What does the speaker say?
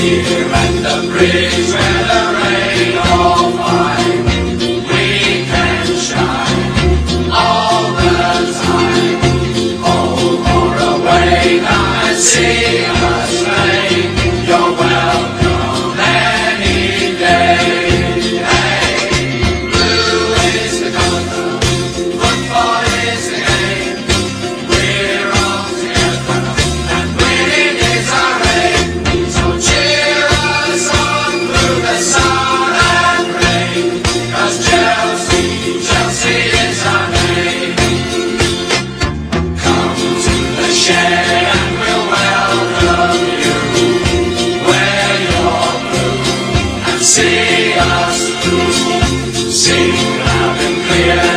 here at the bridge where the rain all fine, we can shine all the time. Home or away, come and see us play. You're welcome any day. Hey, blue is the colour, football is the game. We're all together and winning is our aim. So cheer us on through the sun and rain, 'cause Chelsea, Chelsea is our name. Come to the shed and we'll welcome you. Wear your blue and see us through. Sing loud and clear.